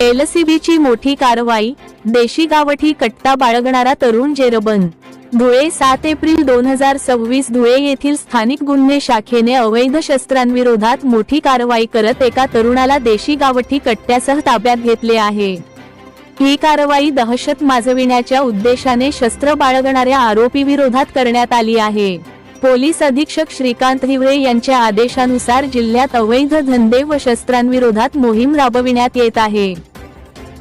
एलसीबीची मोठी कारवाई, देशी गावठी कट्टा बाळगणारा तरुण जेरबंद। धुळे 7 एप्रिल 2026 धुळे येथील स्थानिक गुन्हे शाखेने अवैध शस्त्रांविरोधात मोठी कारवाई करत एका तरुणाला देशी गावठी कट्ट्यासह ताब्यात घेतले आहे। ही कारवाई दहशत माजविण्याच्या उद्देशाने शस्त्र बाळगणाऱ्या आरोपी विरोधात करण्यात आली आहे। पोलीस अधीक्षक श्रीकांत हिवरे यांच्या आदेशानुसार जिल्ह्यात अवैध धंदे व शस्त्रांविरोधात मोहीम राबविण्यात येत आहे।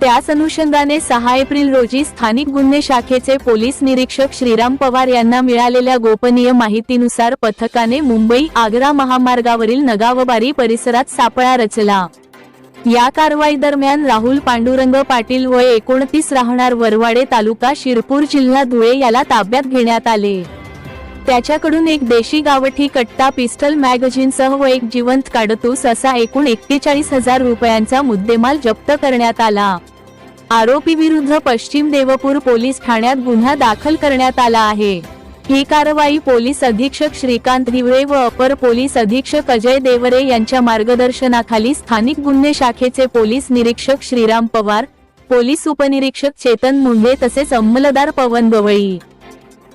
त्याच अनुषंगाने 6 एप्रिल रोजी स्थानिक गुन्हे शाखेचे पोलीस निरीक्षक श्रीराम पवार यांना मिळालेल्या गोपनीय माहितीनुसार पथकाने मुंबई-आग्रा महामार्गावरील नगावबारी परिसरात सापळा रचला। या कारवाई दरम्यान राहुल पांडुरंग पाटील वय 29 राहणार वरवाडे तालुका शिरपूर जिल्हा धुळे याला ताब्यात घेण्यात आले। त्याच्याकडून एक देशी गावठी कट्टा, पिस्टल मॅगझिनसह व एक जिवंत काडतूस असा एकूण 41,000 रुपयांचा मुद्देमाल जप्त करण्यात आला। आरोपी विरुद्ध पश्चिम देवपूर पोलीस ठाण्यात गुन्हा दाखल करण्यात आला आहे। ही कारवाई पोलीस अधीक्षक श्रीकांत हिवरे व अपर पोलीस अधीक्षक अजय देवरे यांच्या मार्गदर्शनाखाली स्थानिक गुन्हे शाखेचे पोलीस निरीक्षक श्रीराम पवार, पोलीस उपनिरीक्षक चेतन मुंढे तसेच अंमलदार पवन गवळी,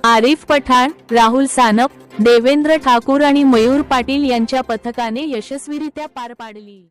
आरिफ पठाण, राहुल सानप, देवेंद्र ठाकूर आणि मयूर पाटील यांच्या पथकाने यशस्वीरित्या पार पाडली।